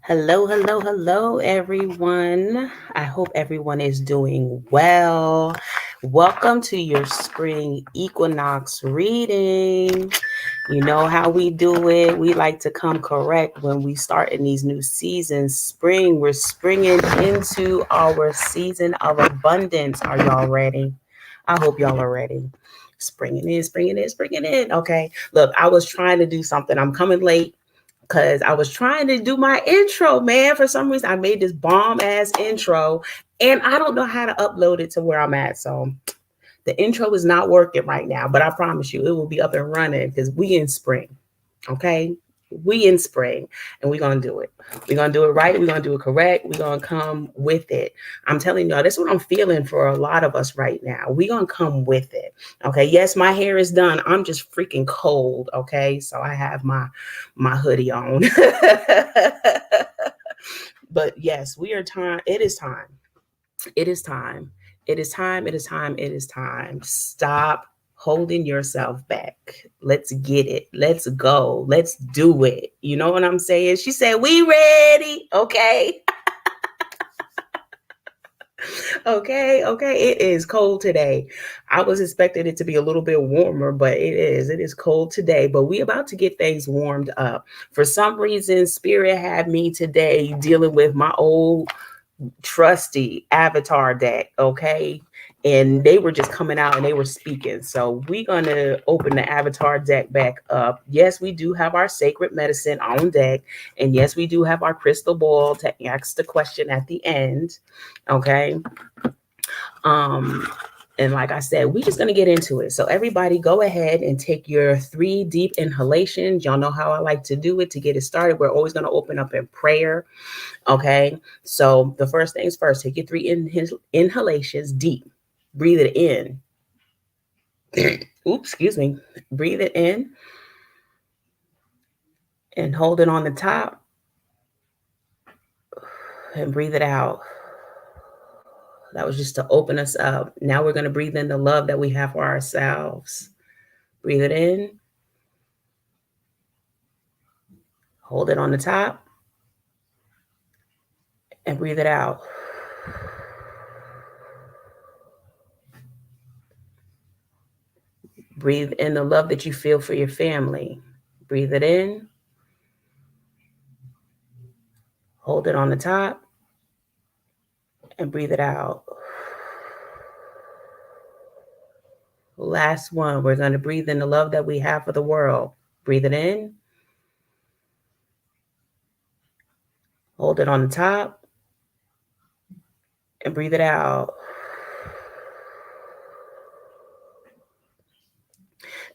Hello, everyone. I hope everyone is doing well. Welcome to your Spring Equinox reading. You know how we do it. We like to come correct when we start in these new seasons. Spring, we're springing into our season of abundance. Are y'all ready? I hope y'all are ready. Springing in. Okay. Look, I was trying to do something. I'm coming late because I was trying to do my intro, man. For some reason, I made this bomb ass intro and I don't know how to upload it to where I'm at. So the intro is not working right now, but I promise you it will be up and running because we in spring. Okay. We in spring and we're going to do it. We're going to do it right. We're going to do it correct. We're going to come with it. I'm telling y'all, that's what I'm feeling for a lot of us right now. We're going to come with it. Okay. Yes, my hair is done. I'm just freaking cold. Okay. So I have my hoodie on. But yes, we are time. It is time. It is time. It is time. It is time. It is time. Stop holding yourself back. Let's get it. Let's go. Let's do it. You know what I'm saying? She said, "We ready." Okay. Okay. It is cold today. I was expecting it to be a little bit warmer, but it is. It is cold today, but we about to get things warmed up. For some reason, Spirit had me today dealing with my old trusty avatar deck, okay? And they were just coming out and they were speaking. So we're gonna open the avatar deck back up. Yes, we do have our sacred medicine on deck, and yes, we do have our crystal ball to ask the question at the end. Okay. Um, and like I said, we're just gonna get into it. So everybody go ahead and take your 3 deep inhalations. Y'all know how I like to do it to get it started. We're always gonna open up in prayer. Okay. So the first things first, take your 3 inhalations deep. Breathe it in. Oops, excuse me. Breathe it in and hold it on the top and breathe it out. That was just to open us up. Now we're going to breathe in the love that we have for ourselves. Breathe it in. Hold it on the top and breathe it out. Breathe in the love that you feel for your family. Breathe it in. Hold it on the top and breathe it out. Last one, we're going to breathe in the love that we have for the world. Breathe it in. Hold it on the top and breathe it out.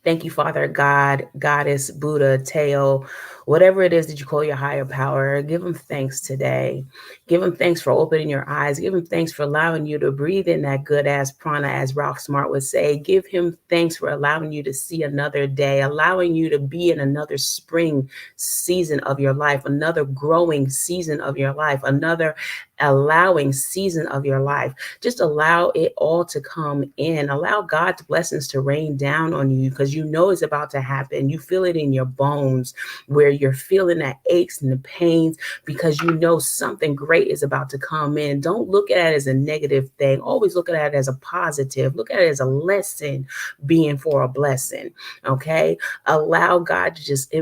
Thank you, Father God, Goddess, Buddha, Teo, whatever it is that you call your higher power. Give them thanks today. Give them thanks for opening your eyes. Give him thanks for allowing you to breathe in that good ass prana, as Rock Smart would say. Give him thanks for allowing you to see another day, allowing you to be in another spring season of your life, another growing season of your life, another allowing season of your life. Just allow it all to come in. Allow God's blessings to rain down on you because you know it's about to happen. You feel it in your bones where you're feeling that aches and the pains because you know something great is about to come in. Don't look at it as a negative thing. Always look at it as a positive. Look at it as a lesson being for a blessing. Okay. Allow God to just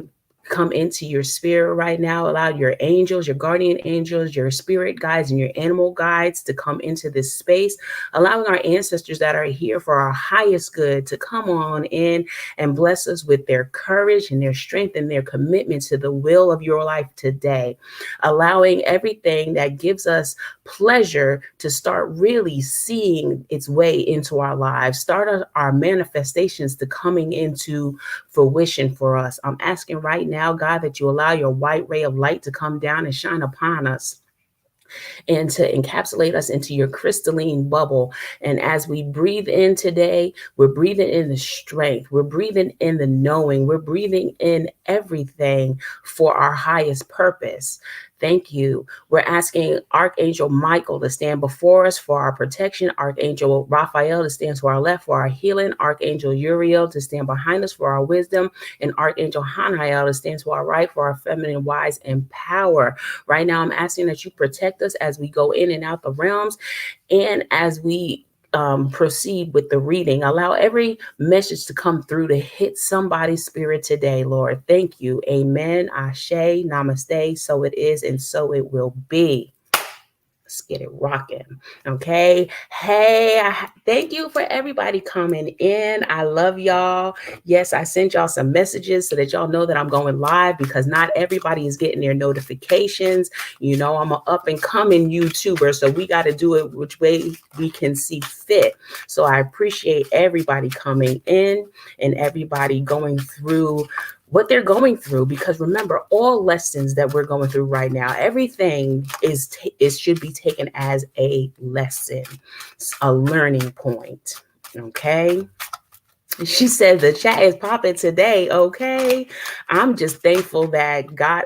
come into your spirit right now. Allow your angels, your guardian angels, your spirit guides, and your animal guides to come into this space. Allowing our ancestors that are here for our highest good to come on in and bless us with their courage and their strength and their commitment to the will of your life today. Allowing everything that gives us pleasure to start really seeing its way into our lives. Start our manifestations to coming into fruition for us. I'm asking right now, God, that you allow your white ray of light to come down and shine upon us and to encapsulate us into your crystalline bubble. And as we breathe in today, we're breathing in the strength, we're breathing in the knowing, we're breathing in everything for our highest purpose. Thank you. We're asking Archangel Michael to stand before us for our protection, Archangel Raphael to stand to our left for our healing, Archangel Uriel to stand behind us for our wisdom, and Archangel Hanael to stand to our right for our feminine wise and power. Right now, I'm asking that you protect us as we go in and out the realms, and as we proceed with the reading. Allow every message to come through to hit somebody's spirit today, Lord. Thank you. Amen. Ashe. Namaste. So it is, and so it will be. Let's get it rocking. Okay. Hey, thank you for everybody coming in. I love y'all. Yes, I sent y'all some messages so that y'all know that I'm going live, because not everybody is getting their notifications. You know, I'm an up and coming YouTuber, so we got to do it which way we can see fit. So I appreciate everybody coming in and everybody going through what they're going through, because remember, all lessons that we're going through right now, everything is should be taken as a lesson, a learning point. Okay. She said the chat is popping today. Okay. I'm just thankful that God,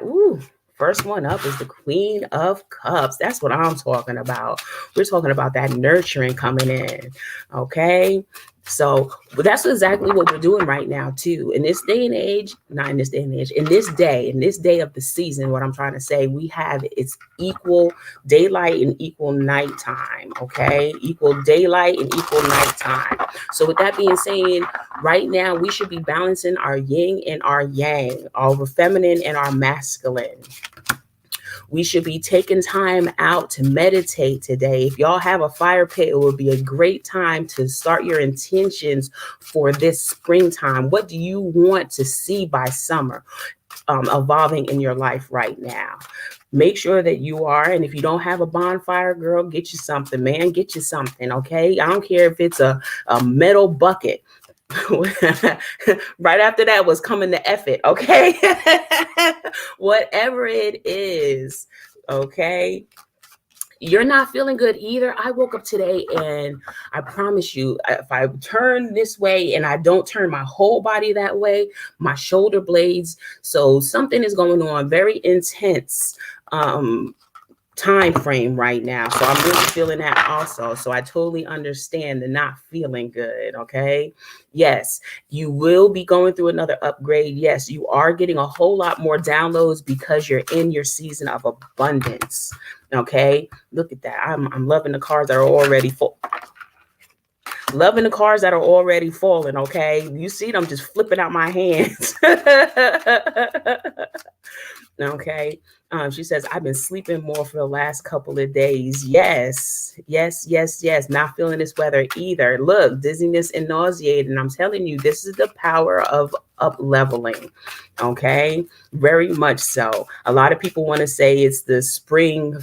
first one up is the Queen of Cups. That's what I'm talking about. We're talking about that nurturing coming in. Okay. So that's exactly what we're doing right now, too. In this day and age, not in this day and age, in this day of the season, what I'm trying to say, we have it's equal daylight and equal nighttime. Okay. Equal daylight and equal nighttime. So with that being said, right now, we should be balancing our yin and our yang, our feminine and our masculine. We should be taking time out to meditate today. If y'all have a fire pit, it would be a great time to start your intentions for this springtime. What do you want to see by summer evolving in your life right now? Make sure that you are, and if you don't have a bonfire, girl, get you something, man. Get you something, okay? I don't care if it's a metal bucket. Right after that was coming to F it, okay? Whatever it is, okay? You're not feeling good either. I woke up today and I promise you, if I turn this way and I don't turn my whole body that way, my shoulder blades, so something is going on, very intense time frame right now. So I'm really feeling that also. So I totally understand the not feeling good. Okay. Yes, you will be going through another upgrade. Yes, you are getting a whole lot more downloads because you're in your season of abundance. Okay. Look at that. I'm loving the cards that are already full. Loving the cards that are already falling. Okay. You see them just flipping out my hands. Okay. She says, I've been sleeping more for the last couple of days. Yes. Not feeling this weather either. Look, dizziness and nauseating. I'm telling you, this is the power of up leveling. Okay. Very much so. A lot of people want to say it's the spring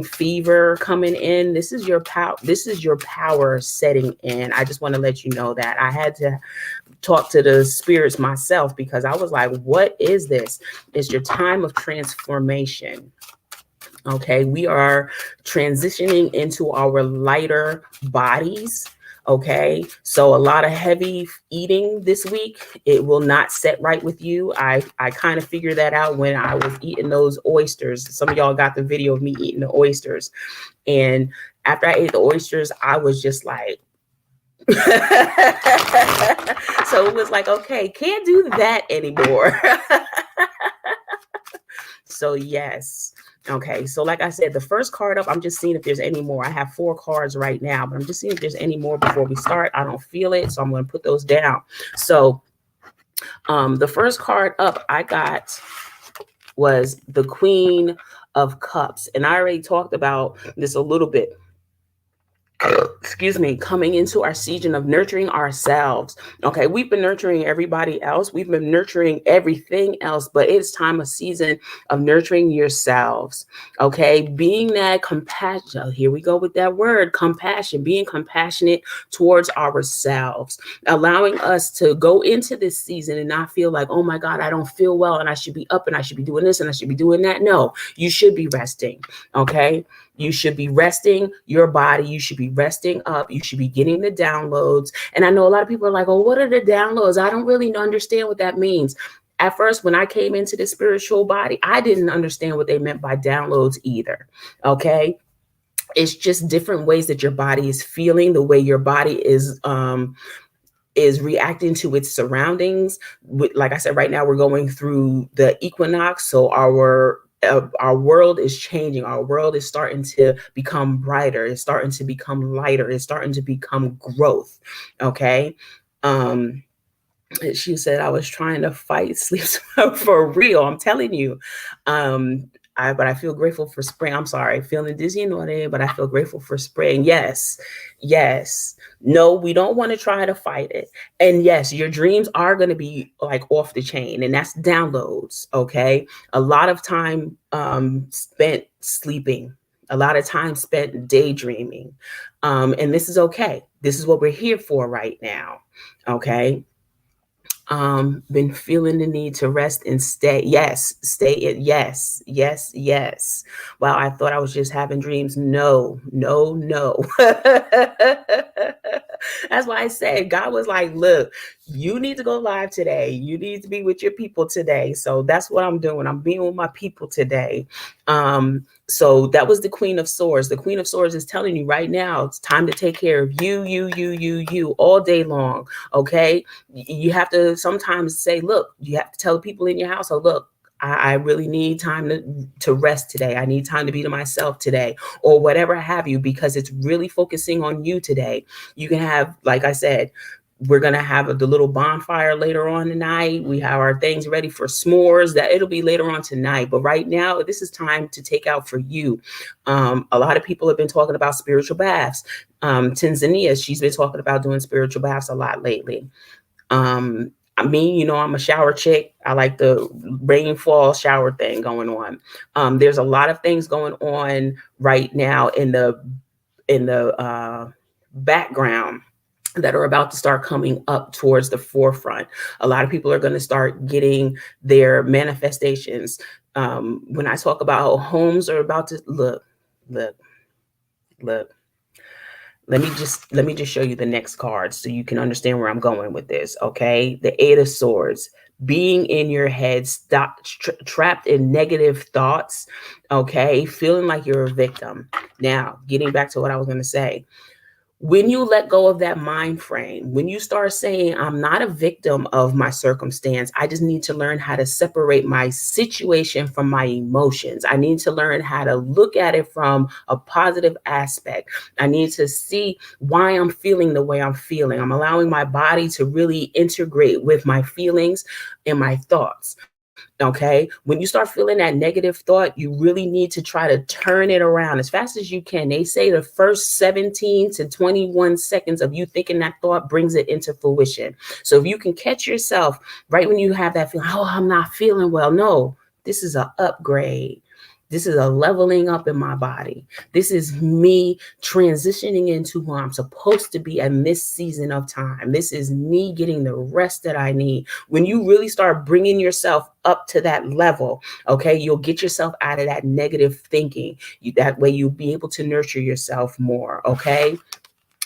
fever coming in. This is your power. This is your power setting in. I just want to let you know that I had to talk to the spirits myself, because I was like, what is this? It's your time of transformation. Okay. We are transitioning into our lighter bodies. Okay. So a lot of heavy eating this week, it will not set right with you. I kind of figured that out when I was eating those oysters. Some of y'all got the video of me eating the oysters. And after I ate the oysters, I was just like, so it was like, okay, can't do that anymore. So yes. Okay. So like I said, the first card up, I'm just seeing if there's any more. I have 4 cards right now, but I'm just seeing if there's any more before we start. I don't feel it, so I'm going to put those down. So the first card up I got was the Queen of Cups. And I already talked about this a little bit. Excuse me, coming into our season of nurturing ourselves. Okay, we've been nurturing everybody else. We've been nurturing everything else, but it's time, a season of nurturing yourselves. Okay, being that compassion. Oh, here we go with that word, compassion, being compassionate towards ourselves, allowing us to go into this season and not feel like, oh my God, I don't feel well and I should be up and I should be doing this and I should be doing that. No, you should be resting. Okay. You should be resting your body. You should be resting up. You should be getting the downloads. And I know a lot of people are like, oh, what are the downloads? I don't really understand what that means. At first, when I came into the spiritual body, I didn't understand what they meant by downloads either. Okay. It's just different ways that your body is feeling, the way your body is reacting to its surroundings. Like I said, right now we're going through the equinox, so our world is changing. Our world is starting to become brighter. It's starting to become lighter. It's starting to become growth. Okay. Um, she said I was trying to fight sleep for real. I'm telling you. But I feel grateful for spring. I'm sorry, feeling dizzy and naughty, but I feel grateful for spring. Yes, yes. No, we don't want to try to fight it. And yes, your dreams are going to be like off the chain, and that's downloads. Okay, a lot of time spent sleeping, a lot of time spent daydreaming, and this is okay. This is what we're here for right now. Okay. Been feeling the need to rest and stay. Yes, stay it. Yes, yes, yes. Wow, I thought I was just having dreams. No, no, no. That's why I said God was like, look, you need to go live today. You need to be with your people today. So that's what I'm doing. I'm being with my people today. So that was the Queen of Swords. The Queen of Swords is telling you right now, it's time to take care of you all day long. Okay. You have to sometimes say, look, you have to tell the people in your household, look, I really need time to rest today. I need time to be to myself today, or whatever have you, because it's really focusing on you today. You can have, like I said, we're going to have the little bonfire later on tonight. We have our things ready for s'mores. That it'll be later on tonight. But right now, this is time to take out for you. A lot of people have been talking about spiritual baths. Tanzania, she's been talking about doing spiritual baths a lot lately. I mean, I'm a shower chick. I like the rainfall shower thing going on. There's a lot of things going on right now in the background that are about to start coming up towards the forefront. A lot of people are going to start getting their manifestations. When I talk about homes are about to look, look. Let me just show you the next card so you can understand where I'm going with this. Okay, the Eight of Swords. Being in your head, trapped in negative thoughts. Okay, feeling like you're a victim. Now, getting back to what I was going to say, when you let go of that mind frame, when you start saying, I'm not a victim of my circumstance, I just need to learn how to separate my situation from my emotions. I need to learn how to look at it from a positive aspect. I need to see why I'm feeling the way I'm feeling. I'm allowing my body to really integrate with my feelings and my thoughts. Okay. When you start feeling that negative thought, you really need to try to turn it around as fast as you can. They say the first 17 to 21 seconds of you thinking that thought brings it into fruition. So if you can catch yourself right when you have that feeling, oh, I'm not feeling well. No, this is an upgrade. This is a leveling up in my body. This is me transitioning into who I'm supposed to be in this season of time. This is me getting the rest that I need. When you really start bringing yourself up to that level, okay, you'll get yourself out of that negative thinking. That way you'll be able to nurture yourself more, okay?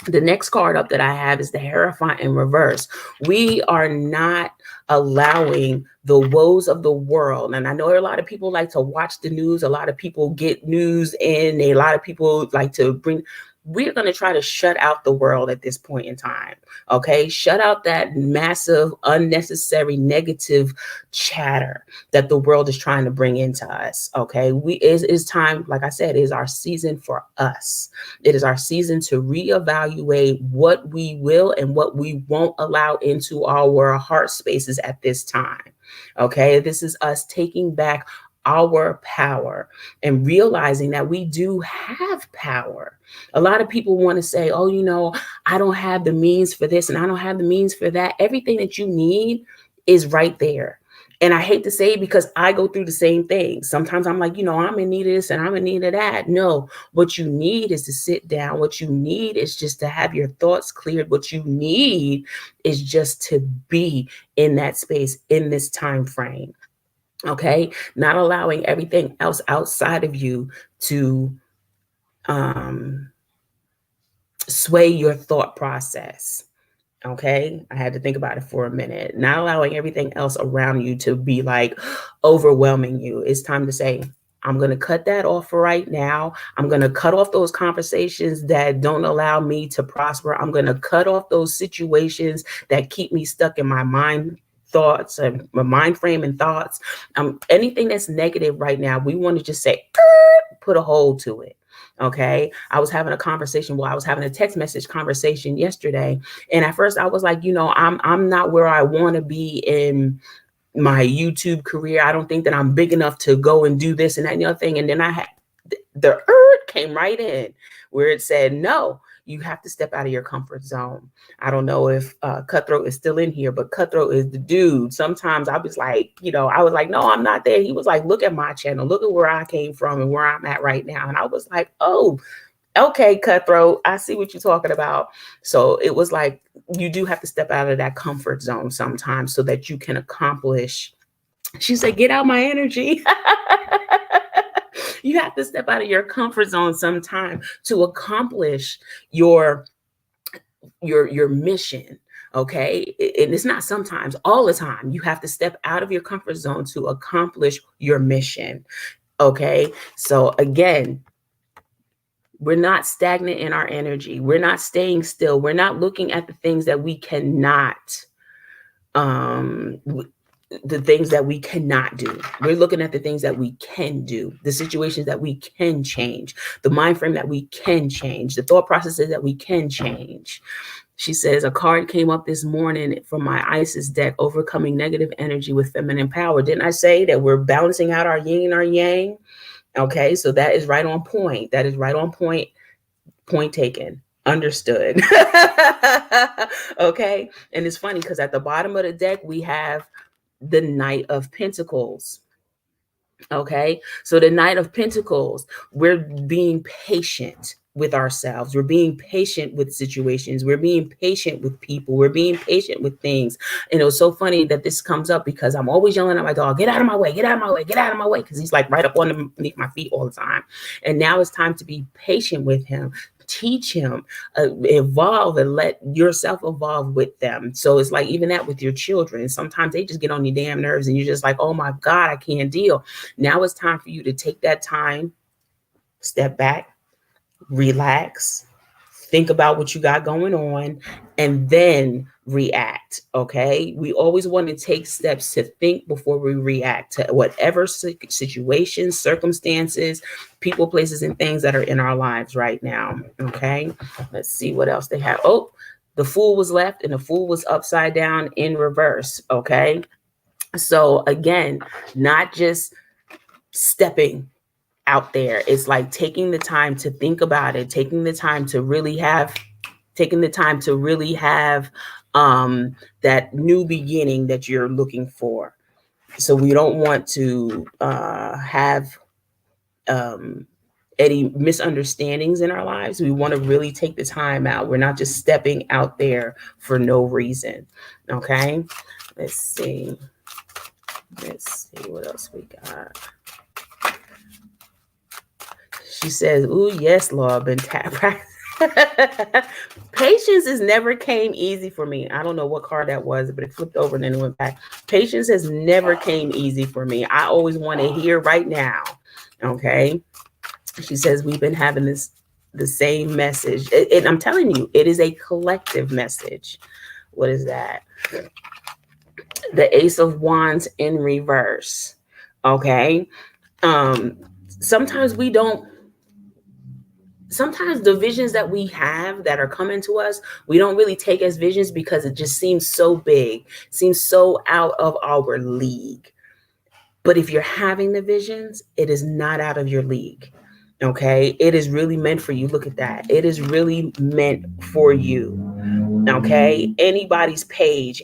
The next card up that I have is the Hierophant in reverse. We are not allowing the woes of the world. And I know a lot of people like to watch the news. A lot of people get news in. A lot of people like to bring. We're going to try to shut out the world at this point in time. Okay. Shut out that massive, unnecessary, negative chatter that the world is trying to bring into us. Okay. It's time, like I said, it is our season for us. It is our season to reevaluate what we will and what we won't allow into our heart spaces at this time. Okay. This is us taking back our power and realizing that we do have power. A lot of people want to say, oh, I don't have the means for this and I don't have the means for that. Everything that you need is right there. And I hate to say it because I go through the same thing. Sometimes I'm like, I'm in need of this and I'm in need of that. No, what you need is to sit down. What you need is just to have your thoughts cleared. What you need is just to be in that space in this time frame. Okay. Not allowing everything else outside of you to sway your thought process. Okay. I had to think about it for a minute. Not allowing everything else around you to be like overwhelming you. It's time to say, I'm going to cut that off right now. I'm going to cut off those conversations that don't allow me to prosper. I'm going to cut off those situations that keep me stuck in my mind thoughts and my mind frame and thoughts. Anything that's negative right now, we want to just say, put a hold to it. Okay. I was having a conversation. Well, I was having a text message conversation yesterday. And at first I was like, I'm not where I want to be in my YouTube career. I don't think that I'm big enough to go and do this and that and the other thing. And then I had the came right in where it said, no, you have to step out of your comfort zone. I don't know if Cutthroat is still in here, but Cutthroat is the dude. Sometimes I was like, I was like, no, I'm not there. He was like, look at my channel, look at where I came from and where I'm at right now. And I was like, oh, okay, Cutthroat, I see what you're talking about. So it was like, you do have to step out of that comfort zone sometimes so that you can accomplish. She said, get out my energy. You have to step out of your comfort zone sometime to accomplish your mission. Okay. And it's not sometimes, all the time. You have to step out of your comfort zone to accomplish your mission. Okay. So again, we're not stagnant in our energy. We're not staying still. We're not looking at the things that we cannot, the things that we cannot do. We're looking at the things that we can do, the situations that we can change, the mind frame that we can change, the thought processes that we can change. She says, a card came up this morning from my Isis deck, overcoming negative energy with feminine power. Didn't I say that we're balancing out our yin and our yang? Okay, so that is right on point. That is right on point. Point taken. Understood. Okay, and it's funny because at the bottom of the deck, we have the Knight of Pentacles. Okay, so the Knight of Pentacles, we're being patient with ourselves. We're being patient with situations. We're being patient with people. We're being patient with things. And it was so funny that this comes up because I'm always yelling at my dog, get out of my way, get out of my way, get out of my way. Because he's like right up underneath my feet all the time. And now it's time to be patient with him. Teach him, evolve, and let yourself evolve with them. So it's like even that with your children. Sometimes they just get on your damn nerves and you're just like, oh my God, I can't deal. Now it's time for you to take that time, step back, relax, think about what you got going on, and then react. Okay. We always want to take steps to think before we react to whatever situations, circumstances, people, places, and things that are in our lives right now. Okay. Let's see what else they have. Oh, the Fool was left and the Fool was upside down in reverse. Okay. So again, not just stepping out there. It's like taking the time to think about it, taking the time to really have that new beginning that you're looking for. So we don't want to have any misunderstandings in our lives. We want to really take the time out. We're not just stepping out there for no reason. Okay. Let's see what else we got. She says, ooh, yes, Lord, been practicing. Patience has never came easy for me. I don't know what card that was, but it flipped over and then it went back. Patience has never came easy for me. I always want to hear right now. Okay. She says, we've been having the same message. And I'm telling you, it is a collective message. What is that? The Ace of Wands in reverse. Okay. Sometimes the visions that we have that are coming to us, we don't really take as visions because it just seems so big, seems so out of our league. But if you're having the visions, it is not out of your league. Okay. It is really meant for you. Look at that. It is really meant for you. Okay. Any page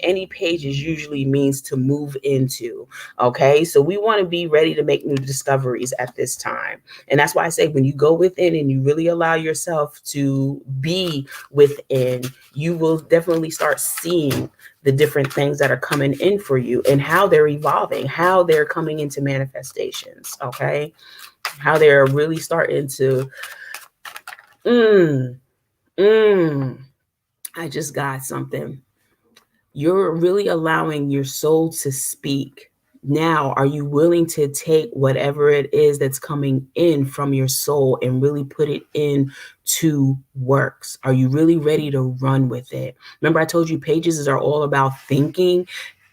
is usually means to move into. Okay. So we want to be ready to make new discoveries at this time. And that's why I say, when you go within and you really allow yourself to be within, you will definitely start seeing the different things that are coming in for you and how they're evolving, how they're coming into manifestations. Okay. How they're really starting to, I just got something. You're really allowing your soul to speak. Now, are you willing to take whatever it is that's coming in from your soul and really put it in to works? Are you really ready to run with it? Remember, I told you pages are all about thinking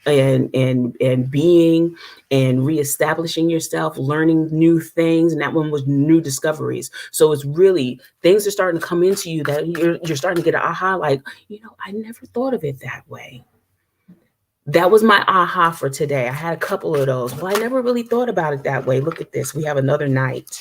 and being and reestablishing yourself, learning new things, and that one was new discoveries. So it's really things are starting to come into you that you're starting to get an aha, like, I never thought of it that way. That was my aha for today. I had a couple of those. Well, I never really thought about it that way. Look at this. We have another night.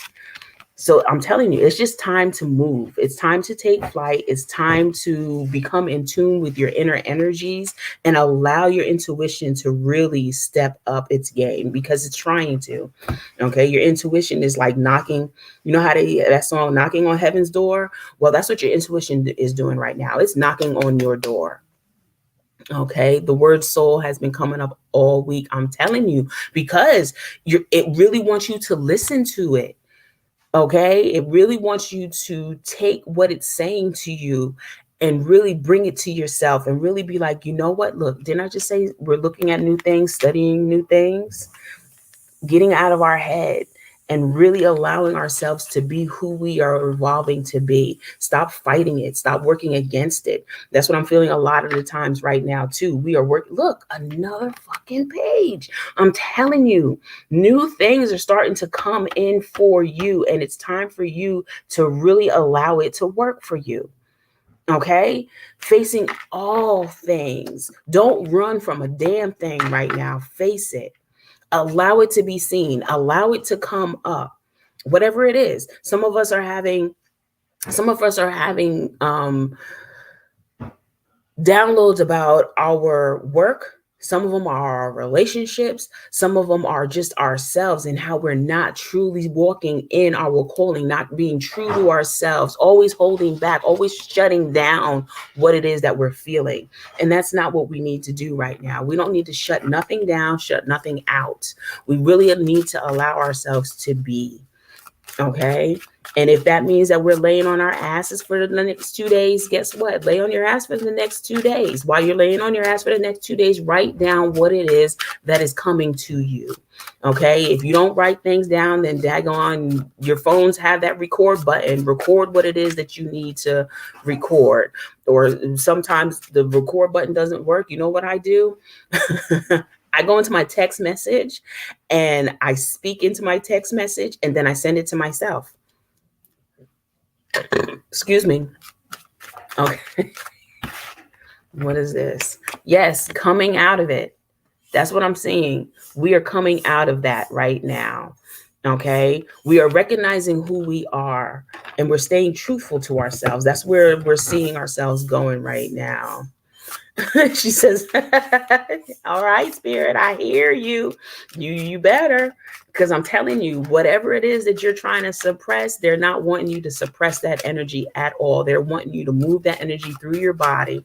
So I'm telling you, it's just time to move. It's time to take flight. It's time to become in tune with your inner energies and allow your intuition to really step up its game, because it's trying to. Okay. Your intuition is like knocking, you know how that song, Knocking on Heaven's Door? Well, that's what your intuition is doing right now. It's knocking on your door. Okay, the word soul has been coming up all week. I'm telling you, because it really wants you to listen to it. Okay, it really wants you to take what it's saying to you and really bring it to yourself and really be like, you know what? Look, didn't I just say we're looking at new things, studying new things, getting out of our head and really allowing ourselves to be who we are evolving to be. Stop fighting it. Stop working against it. That's what I'm feeling a lot of the times right now too. We are working. Look, another fucking page. I'm telling you, new things are starting to come in for you, and it's time for you to really allow it to work for you. Okay? Facing all things. Don't run from a damn thing right now. Face it. Allow it to be seen. Allow it to come up. Whatever it is. Some of us are having downloads about our work. Some of them are our relationships. Some of them are just ourselves and how we're not truly walking in our calling, not being true to ourselves, always holding back, always shutting down what it is that we're feeling. And that's not what we need to do right now. We don't need to shut nothing down, shut nothing out. We really need to allow ourselves to be. Okay. And if that means that we're laying on our asses for the next 2 days, guess what? Lay on your ass for the next 2 days. While you're laying on your ass for the next 2 days, write down what it is that is coming to you. Okay. If you don't write things down, then daggone, your phones have that record button. Record what it is that you need to record. Or sometimes the record button doesn't work. You know what I do? I go into my text message and I speak into my text message and then I send it to myself. Excuse me. Okay. What is this? Yes, coming out of it. That's what I'm seeing. We are coming out of that right now. Okay. We are recognizing who we are and we're staying truthful to ourselves. That's where we're seeing ourselves going right now. She says, all right, Spirit, I hear you. You better. Because I'm telling you, whatever it is that you're trying to suppress, they're not wanting you to suppress that energy at all. They're wanting you to move that energy through your body.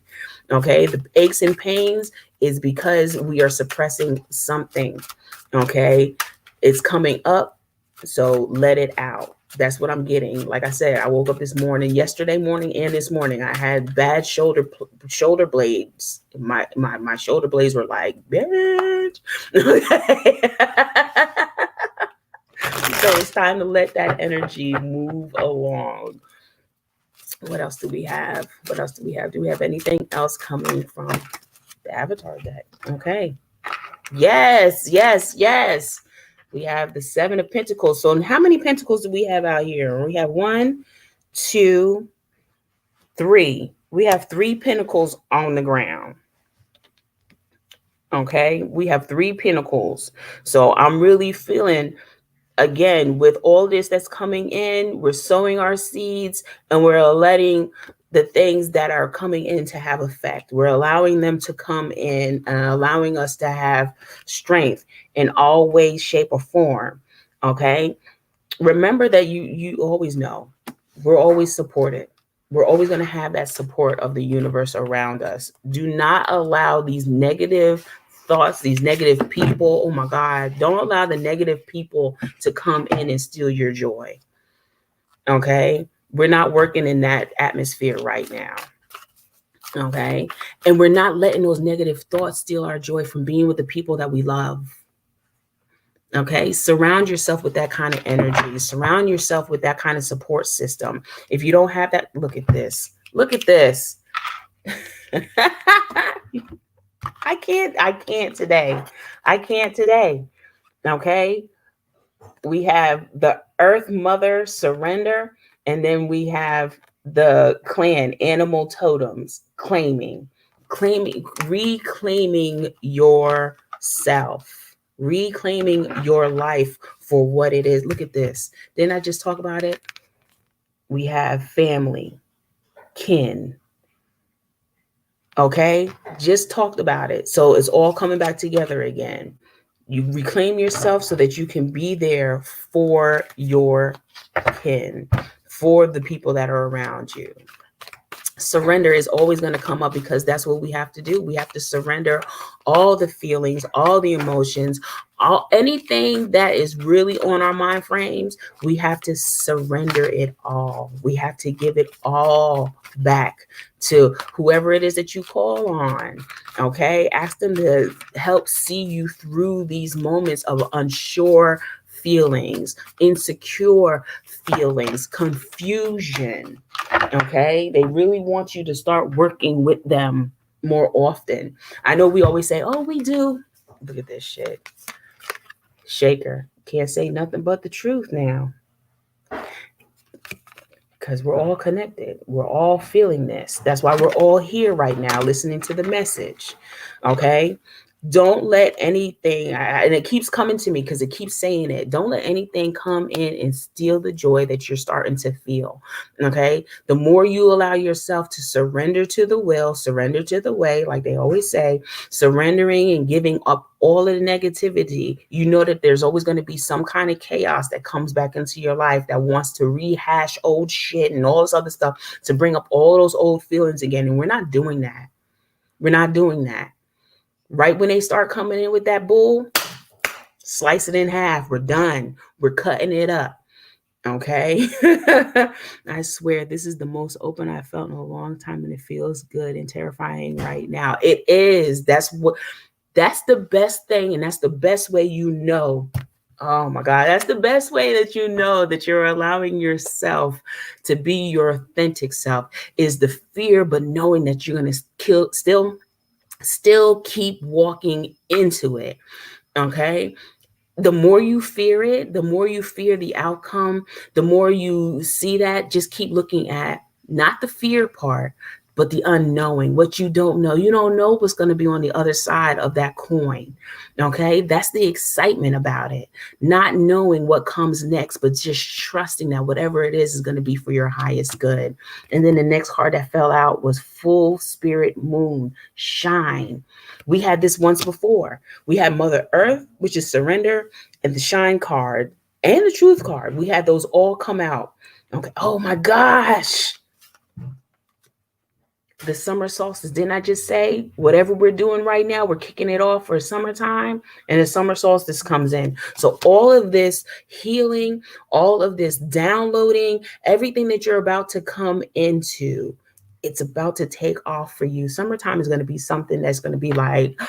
Okay. The aches and pains is because we are suppressing something. Okay. It's coming up. So let it out. That's what I'm getting. Like I said, I woke up yesterday morning and this morning, I had bad shoulder blades. My shoulder blades were like, bitch. So it's time to let that energy move along. What else do we have? Do we have anything else coming from the Avatar deck? Okay. Yes. We have the Seven of Pentacles. So how many pentacles do we have out here? We have 1, 2, 3. We have 3 pentacles on the ground. Okay. We have 3 pentacles. So I'm really feeling, again, with all this that's coming in, we're sowing our seeds and we're letting the things that are coming in to have effect. We're allowing them to come in and allowing us to have strength in all ways, shape, or form. Okay. Remember that you always know we're always supported. We're always going to have that support of the universe around us. Do not allow these negative thoughts, these negative people. Oh my God. Don't allow the negative people to come in and steal your joy. Okay. We're not working in that atmosphere right now. Okay. And we're not letting those negative thoughts steal our joy from being with the people that we love. Okay. Surround yourself with that kind of energy. Surround yourself with that kind of support system. If you don't have that, look at this. Look at this. I can't today. I can't today. Okay. We have the Earth Mother surrender, and then we have the clan animal totems claiming, reclaiming yourself, reclaiming your life for what it is. Look at this. Didn't I just talk about it? We have family, kin. Okay, just talked about it. So it's all coming back together again. You reclaim yourself so that you can be there for your kin, for the people that are around you. Surrender is always going to come up because that's what we have to do. We have to surrender all the feelings, all the emotions, all anything that is really on our mind frames. We have to surrender it all. We have to give it all back to whoever it is that you call on. Okay, ask them to help see you through these moments of unsure feelings, insecure feelings, confusion. Okay, they really want you to start working with them more often. I know we always say, oh, we do. Look at this shit. Shaker. Can't say nothing but the truth now. Because we're all connected. We're all feeling this. That's why we're all here right now listening to the message. Okay. Don't let anything, and it keeps coming to me because it keeps saying it. Don't let anything come in and steal the joy that you're starting to feel. Okay. The more you allow yourself to surrender to the will, surrender to the way, like they always say, surrendering and giving up all of the negativity, you know that there's always going to be some kind of chaos that comes back into your life that wants to rehash old shit and all this other stuff to bring up all those old feelings again. And we're not doing that. We're not doing that. Right when they start coming in with that bull, slice it in half. We're done. We're cutting it up. Okay. I swear this is the most open I've felt in a long time, and it feels good and terrifying right now. It is. That's the best thing, and that's the best way you know. Oh my God, that's the best way that you know that you're allowing yourself to be your authentic self is the fear, but knowing that you're going to still keep walking into it. Okay. The more you fear it, the more you fear the outcome, the more you see that, just keep looking at not the fear part, but the unknowing, what you don't know. You don't know what's going to be on the other side of that coin. Okay. That's the excitement about it. Not knowing what comes next, but just trusting that whatever it is going to be for your highest good. And then the next card that fell out was full spirit moon, shine. We had this once before. We had Mother Earth, which is surrender, and the shine card and the truth card. We had those all come out. Okay. Oh my gosh. The summer solstice. Didn't I just say whatever we're doing right now, we're kicking it off for summertime, and the summer solstice comes in. So all of this healing, all of this downloading, everything that you're about to come into, it's about to take off for you. Summertime is going to be something that's going to be like,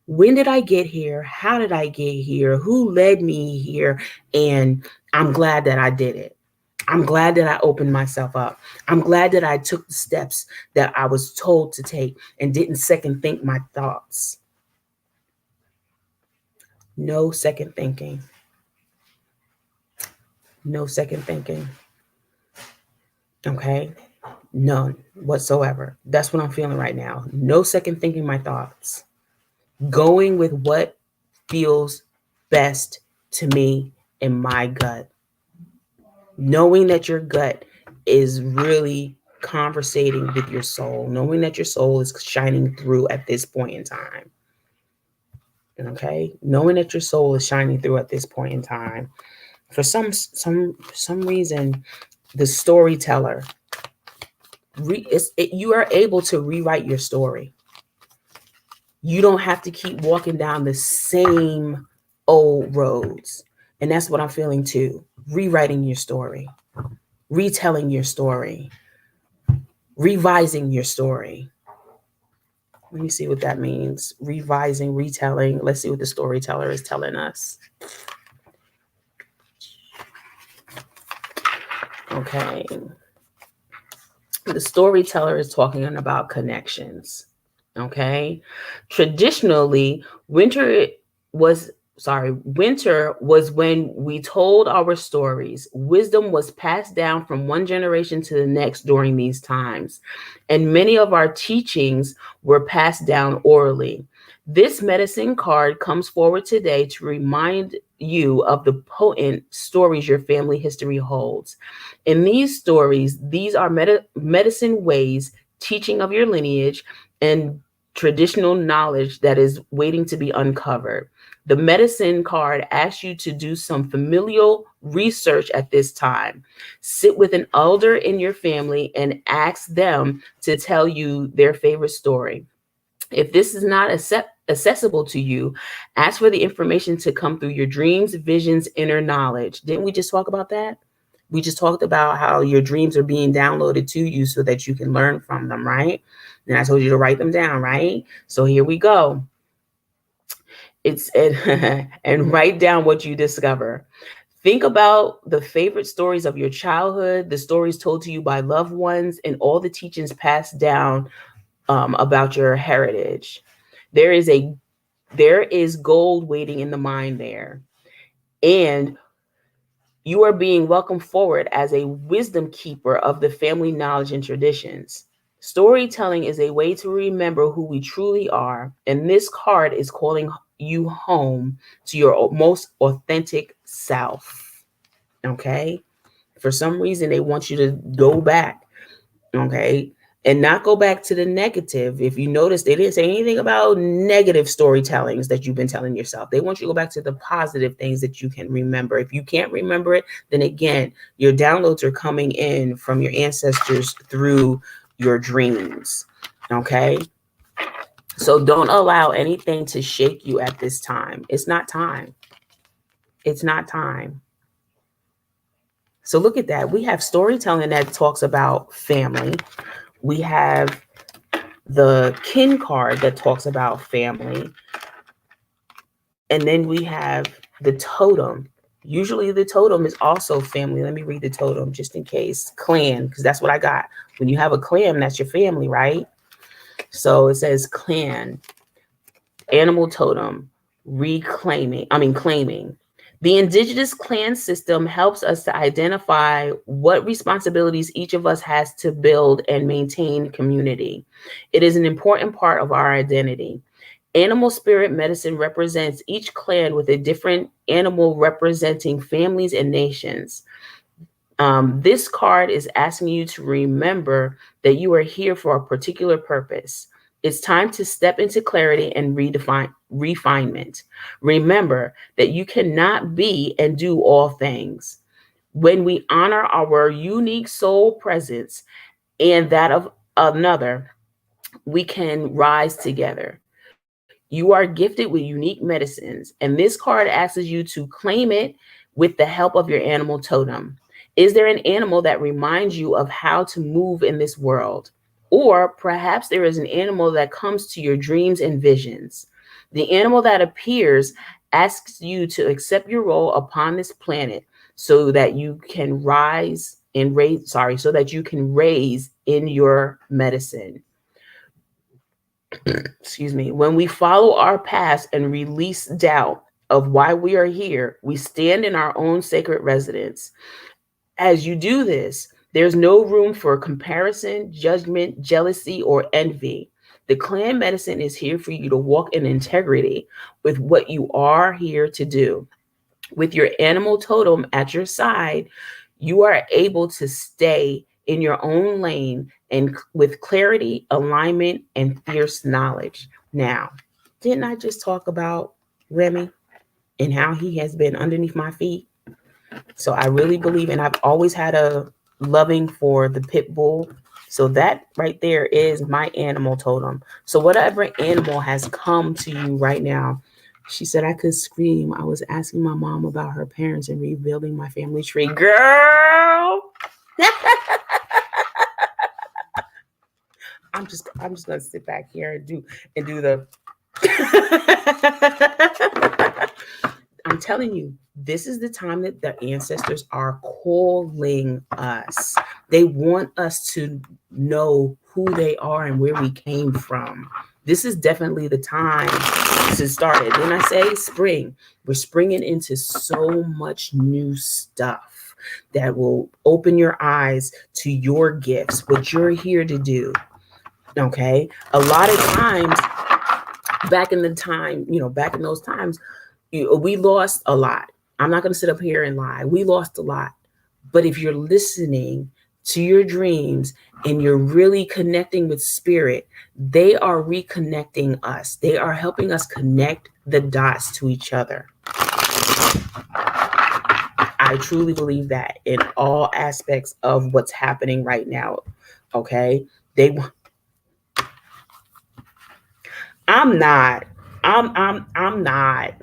when did I get here? How did I get here? Who led me here? And I'm glad that I did it. I'm glad that I opened myself up. I'm glad that I took the steps that I was told to take and didn't second think my thoughts. No second thinking. No second thinking. Okay? None whatsoever. That's what I'm feeling right now. No second thinking my thoughts. Going with what feels best to me in my gut. Knowing that your gut is really conversating with your soul, knowing that your soul is shining through at this point in time. Okay, knowing that your soul is shining through at this point in time. For some reason, the storyteller, you are able to rewrite your story. You don't have to keep walking down the same old roads, and that's what I'm feeling too. Rewriting your story, retelling your story. Revising your story. Let me see what that means. Revising, retelling. Let's see what the storyteller is telling us. Okay. The storyteller is talking about connections. Okay. Traditionally, was winter was when we told our stories. Wisdom was passed down from one generation to the next during these times, and many of our teachings were passed down orally. This medicine card comes forward today to remind you of the potent stories your family history holds. In these stories, these are medicine ways, teaching of your lineage, and traditional knowledge that is waiting to be uncovered. The medicine card asks you to do some familial research at this time. Sit with an elder in your family and ask them to tell you their favorite story. If this is not accessible to you, ask for the information to come through your dreams, visions, inner knowledge. Didn't we just talk about that? We just talked about how your dreams are being downloaded to you so that you can learn from them, right? And I told you to write them down, right? So here we go. And write down what you discover. Think about the favorite stories of your childhood, the stories told to you by loved ones, and all the teachings passed down about your heritage. There is gold waiting in the mind there, and you are being welcomed forward as a wisdom keeper of the family knowledge and traditions. Storytelling is a way to remember who we truly are, and this card is calling you home to your most authentic self. Okay? For some reason, they want you to go back. Okay? And not go back to the negative. If you notice, they didn't say anything about negative storytellings that you've been telling yourself. They want you to go back to the positive things that you can remember. If you can't remember it, then again, your downloads are coming in from your ancestors through your dreams. Okay? So don't allow anything to shake you at this time. It's not time. It's not time. So look at that. We have storytelling that talks about family. We have the kin card that talks about family. And then we have the totem. Usually the totem is also family. Let me read the totem just in case. Clan, because that's what I got. When you have a clan, that's your family, right? So it says clan, animal totem, claiming. The indigenous clan system helps us to identify what responsibilities each of us has to build and maintain community. It is an important part of our identity. Animal spirit medicine represents each clan with a different animal representing families and nations. This card is asking you to remember that you are here for a particular purpose. It's time to step into clarity and refinement. Remember that you cannot be and do all things. When we honor our unique soul presence and that of another, we can rise together. You are gifted with unique medicines, and this card asks you to claim it with the help of your animal totem. Is there an animal that reminds you of how to move in this world? Or perhaps there is an animal that comes to your dreams and visions. The animal that appears asks you to accept your role upon this planet so that you can so that you can raise in your medicine. Excuse me. When we follow our past and release doubt of why we are here, we stand in our own sacred residence. As you do this, there's no room for comparison, judgment, jealousy, or envy. The clan medicine is here for you to walk in integrity with what you are here to do. With your animal totem at your side, you are able to stay in your own lane and with clarity, alignment, and fierce knowledge. Now, didn't I just talk about Remy and how he has been underneath my feet? So I really believe, and I've always had a loving for the pit bull. So that right there is my animal totem. So whatever animal has come to you right now, she said I could scream. I was asking my mom about her parents and rebuilding my family tree. Girl. I'm just gonna sit back here and do the I'm telling you, this is the time that the ancestors are calling us. They want us to know who they are and where we came from. This is definitely the time to start it. When I say spring, we're springing into so much new stuff that will open your eyes to your gifts, what you're here to do. Okay. A lot of times, back in those times, we lost a lot. I'm not going to sit up here and lie. We lost a lot. But if you're listening to your dreams and you're really connecting with spirit, they are reconnecting us. They are helping us connect the dots to each other. I truly believe that in all aspects of what's happening right now. Okay? They I'm not. I'm not.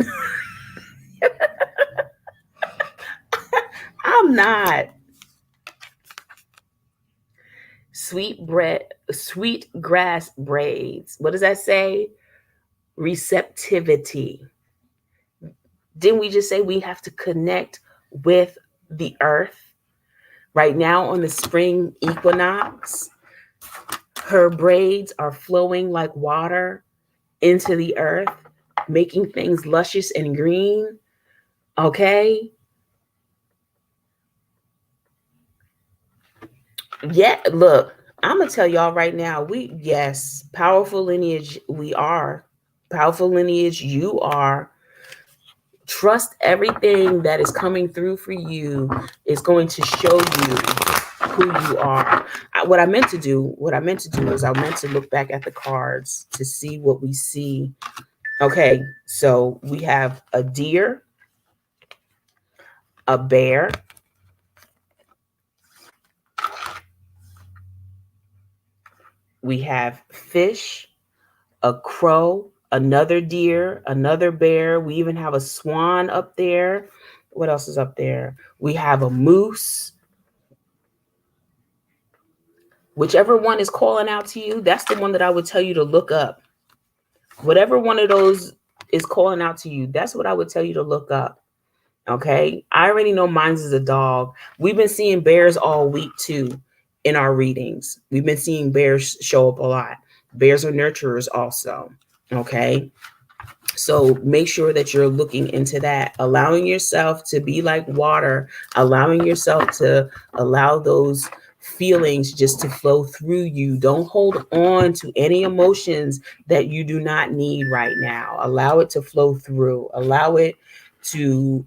I'm not. Sweet grass braids. What does that say? Receptivity. Didn't we just say we have to connect with the earth? Right now on the spring equinox, her braids are flowing like water into the earth, making things luscious and green. Okay? Yeah, look, I'm gonna tell y'all right now, yes, powerful lineage, we are. Powerful lineage, you are. Trust everything that is coming through for you is going to show you who you are. What I meant to do is I meant to look back at the cards to see what we see. Okay, so we have a deer, a bear, we have fish, a crow, another deer, another bear. We even have a swan up there. What else is up there? We have a moose. Whichever one is calling out to you, that's the one that I would tell you to look up. Whatever one of those is calling out to you, that's what I would tell you to look up. Okay. I already know mine's is a dog. We've been seeing bears all week too in our readings. We've been seeing bears show up a lot. Bears are nurturers also. Okay. So make sure that you're looking into that, allowing yourself to be like water, allowing yourself to allow those feelings just to flow through you. Don't hold on to any emotions that you do not need right now. Allow it to flow through. Allow it to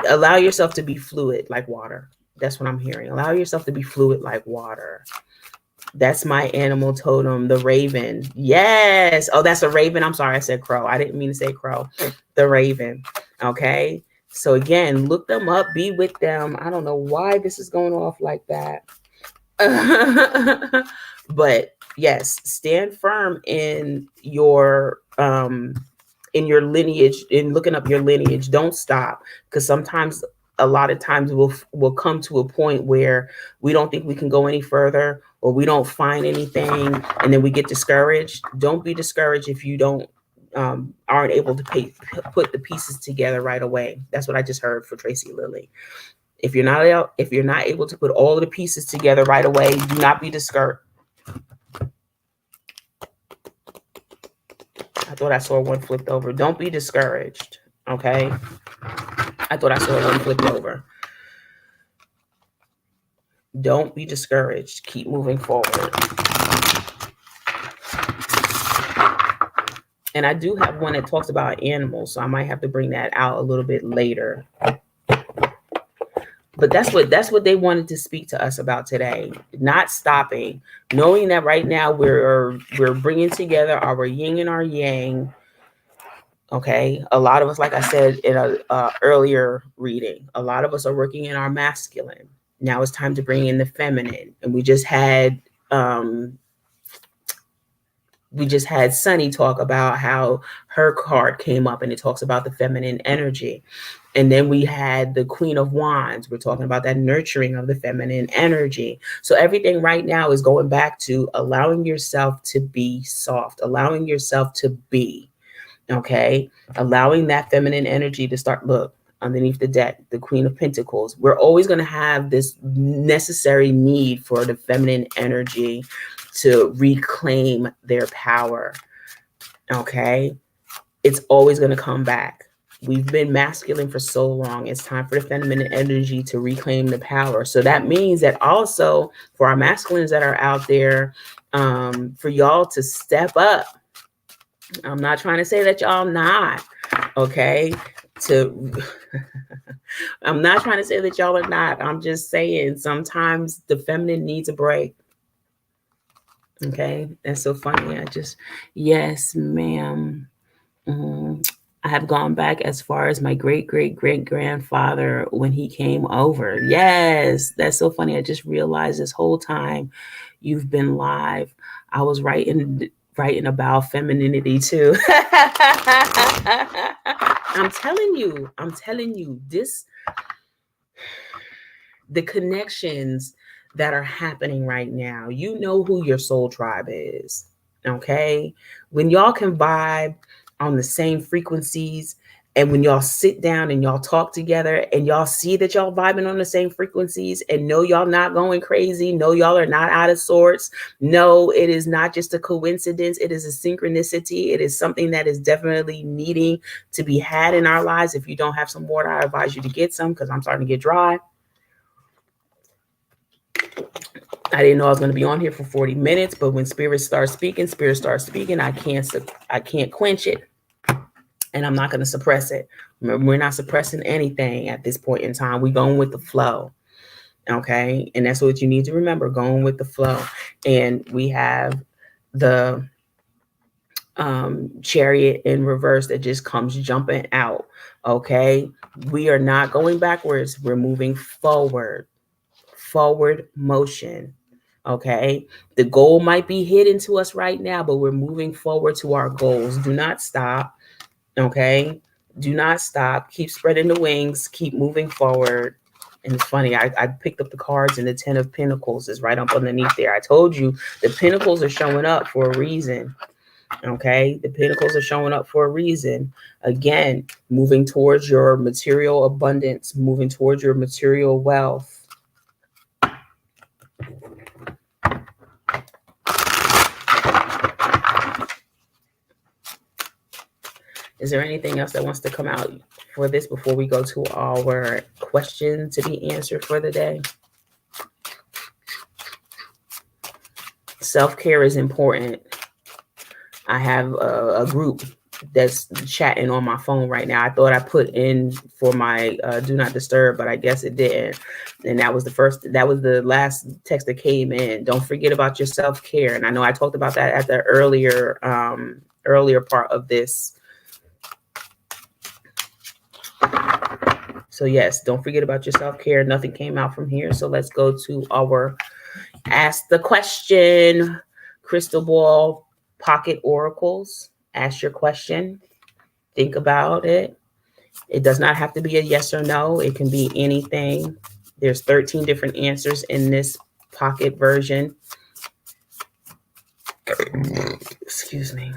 allow yourself to be fluid like water. That's what I'm hearing. Allow yourself to be fluid like water. That's my animal totem, the raven. Yes. Oh, that's a raven. I'm sorry, I said crow. I didn't mean to say crow. The raven. Okay. So again, look them up, be with them. I don't know why this is going off like that. But yes, stand firm in your lineage, in looking up your lineage. Don't stop, because sometimes, a lot of times, we'll come to a point where we don't think we can go any further, or we don't find anything, and then we get discouraged. Don't be discouraged if you don't aren't able to put the pieces together right away. That's what I just heard for Tracy Lilly. If you're not able to put all of the pieces together right away, do not be discouraged. I thought I saw one flipped over. Don't be discouraged. Okay. I thought I saw one flipped over. Don't be discouraged. Keep moving forward. And I do have one that talks about animals, so I might have to bring that out a little bit later. But that's what they wanted to speak to us about today. Not stopping, knowing that right now we're bringing together our yin and our yang. Okay, a lot of us, like I said in a earlier reading, a lot of us are working in our masculine. Now it's time to bring in the feminine, and we just had We just had Sunny talk about how her card came up and it talks about the feminine energy. And then we had the Queen of Wands. We're talking about that nurturing of the feminine energy. So everything right now is going back to allowing yourself to be soft, allowing yourself to be, okay? Allowing that feminine energy to start, look, underneath the deck, the Queen of Pentacles. We're always going to have this necessary need for the feminine energy to reclaim their power, okay? It's always going to come back. We've been masculine for so long. It's time for the feminine energy to reclaim the power. So that means that also for our masculines that are out there, for y'all to step up. I'm not trying to say that y'all not, okay? I'm not trying to say that y'all are not. I'm just saying sometimes the feminine needs a break. Okay, that's so funny. Yes, ma'am. I have gone back as far as my great-great-great-grandfather when he came over. Yes, that's so funny. I just realized this whole time you've been live, I was writing about femininity too. I'm telling you, the connections that are happening right now, you know who your soul tribe is, okay? When y'all can vibe on the same frequencies, and when y'all sit down and y'all talk together and y'all see that y'all vibing on the same frequencies and know y'all not going crazy, know y'all are not out of sorts, no, it is not just a coincidence, it is a synchronicity, it is something that is definitely needing to be had in our lives. If you don't have some water, I advise you to get some because I'm starting to get dry. I didn't know I was going to be on here for 40 minutes, but when spirit starts speaking, I can't quench it. And I'm not going to suppress it. We're not suppressing anything at this point in time. We're going with the flow. Okay. And that's what you need to remember, going with the flow. And we have the Chariot in reverse that just comes jumping out. Okay. We are not going backwards. We're moving forward motion. Okay. The goal might be hidden to us right now, but we're moving forward to our goals. Do not stop. Okay. Do not stop. Keep spreading the wings. Keep moving forward. And it's funny, I picked up the cards and the 10 of Pentacles is right up underneath there. I told you the Pentacles are showing up for a reason. Okay. The Pentacles are showing up for a reason. Again, moving towards your material abundance, moving towards your material wealth. Is there anything else that wants to come out for this before we go to our question to be answered for the day? Self-care is important. I have a group that's chatting on my phone right now. I thought I put in for my do not disturb, but I guess it didn't. And that was the last text that came in. Don't forget about your self-care. And I know I talked about that at the earlier part of this. So yes, don't forget about your self-care. Nothing came out from here. So let's go to our ask the question. Crystal ball, pocket oracles. Ask your question. Think about it. It does not have to be a yes or no. It can be anything. There's 13 different answers in this pocket version. Excuse me.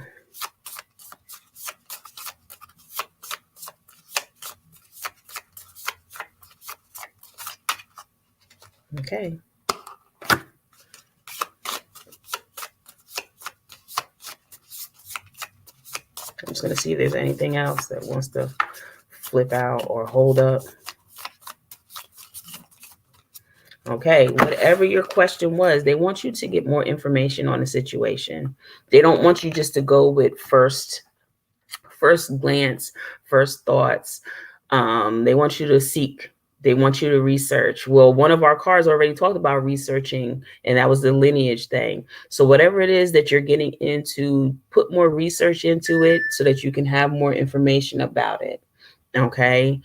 Okay. I'm just going to see if there's anything else that wants to flip out or hold up. Okay, whatever your question was, they want you to get more information on the situation. They don't want you just to go with first glance, first thoughts. They want you to seek. They want you to research. Well, one of our cards already talked about researching, and that was the lineage thing. So whatever it is that you're getting into, put more research into it so that you can have more information about it. Okay.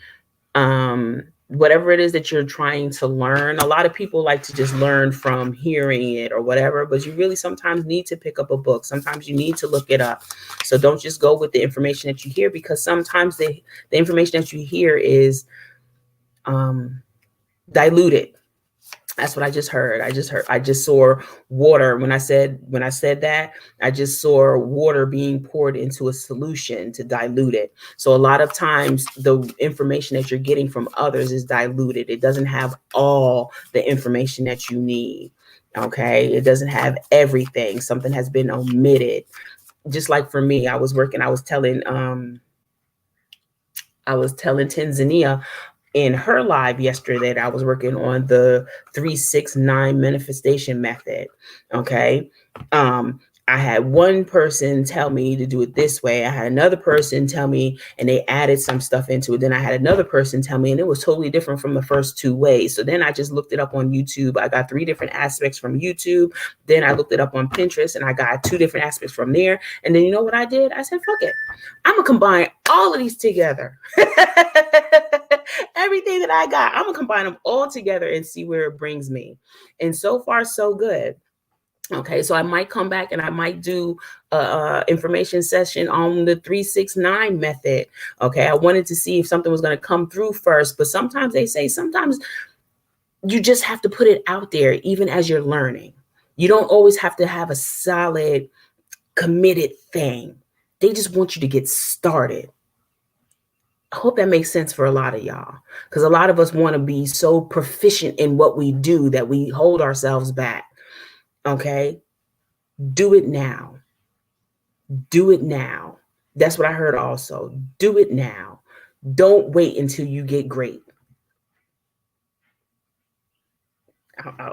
whatever it is that you're trying to learn. A lot of people like to just learn from hearing it or whatever, but you really sometimes need to pick up a book. Sometimes you need to look it up. So don't just go with the information that you hear, because sometimes the information that you hear is diluted. That's what I just heard. I just saw water. When I said that, I just saw water being poured into a solution to dilute it. So a lot of times the information that you're getting from others is diluted. It doesn't have all the information that you need. Okay. It doesn't have everything. Something has been omitted. Just like for me, I was telling Tanzania in her live yesterday that I was working on the 369 manifestation method. Okay. I had one person tell me to do it this way. I had another person tell me, and they added some stuff into it. Then I had another person tell me, and it was totally different from the first two ways. So then I just looked it up on YouTube. I got 3 different aspects from YouTube. Then I looked it up on Pinterest, and I got 2 different aspects from there. And then you know what I did? I said, fuck it. I'm going to combine all of these together. Everything that I got, I'm going to combine them all together and see where it brings me. And so far, so good. Okay, so I might come back and I might do a information session on the 369 method. Okay, I wanted to see if something was going to come through first, but sometimes they say sometimes you just have to put it out there even as you're learning. You don't always have to have a solid, committed thing. They just want you to get started. I hope that makes sense for a lot of y'all, because a lot of us want to be so proficient in what we do that we hold ourselves back. Okay, do it now. Do it now. That's what I heard also. Do it now. Don't wait until you get great.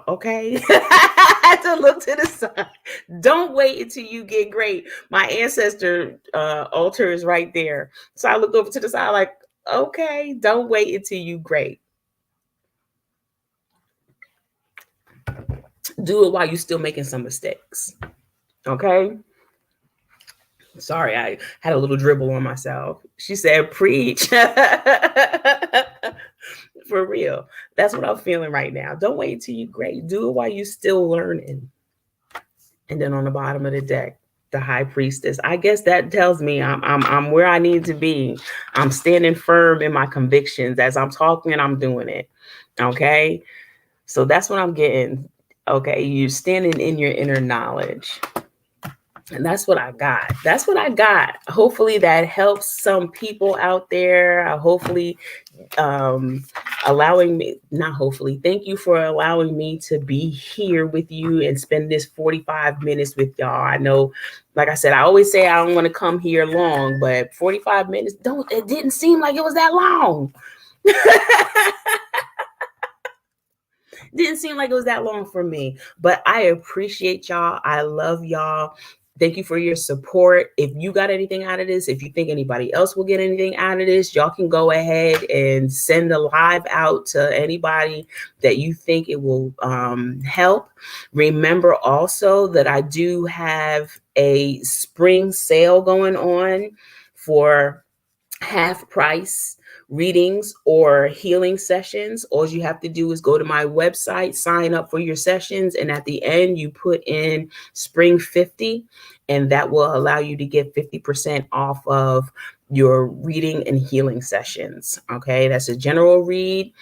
Okay. I had to look to the side. Don't wait until you get great. My ancestor altar is right there. So I looked over to the side like, okay, don't wait until you great. Do it while you're still making some mistakes. Okay. Sorry, I had a little dribble on myself. She said, preach. For real. That's what I'm feeling right now. Don't wait till you're great. Do it while you're still learning. And then on the bottom of the deck, the high priestess. I guess that tells me I'm where I need to be. I'm standing firm in my convictions. As I'm talking, I'm doing it. Okay. So that's what I'm getting. Okay. You're standing in your inner knowledge. And that's what I got. That's what I got. Hopefully that helps some people out there. Hopefully allowing me, not hopefully, thank you for allowing me to be here with you and spend this 45 minutes with y'all. I know, like I said, I always say I don't want to come here long, but 45 minutes, it didn't seem like it was that long. Didn't seem like it was that long for me, but I appreciate y'all. I love y'all. Thank you for your support. If you got anything out of this, if you think anybody else will get anything out of this, y'all can go ahead and send the live out to anybody that you think it will help. Remember also that I do have a spring sale going on for half price readings or healing sessions. All you have to do is go to my website, sign up for your sessions, and at the end you put in Spring 50, and that will allow you to get 50% off of your reading and healing sessions. Okay, that's a general read,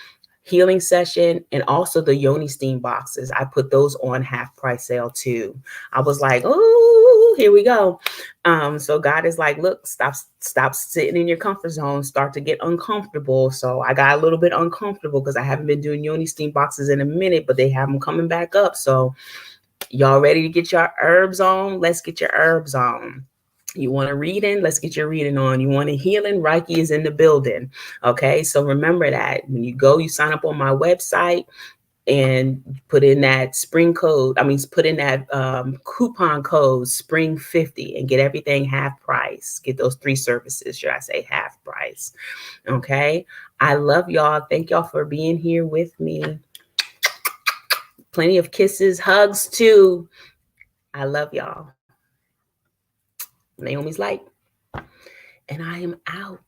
healing session, and also the Yoni Steam boxes. I put those on half price sale too. I was like, oh, here we go. So God is like, look, stop sitting in your comfort zone, start to get uncomfortable. So I got a little bit uncomfortable because I haven't been doing Yoni Steam boxes in a minute, but they have them coming back up. So y'all ready to get your herbs on? Let's get your herbs on. You want a reading? Let's get your reading on. You want a healing? Reiki is in the building. Okay. So remember that when you go, you sign up on my website and put in that put in that coupon code Spring 50 and get everything half price. Get those 3 services, should I say, half price. Okay. I love y'all. Thank y'all for being here with me. Plenty of kisses, hugs too. I love y'all. Naomi's light. And I am out.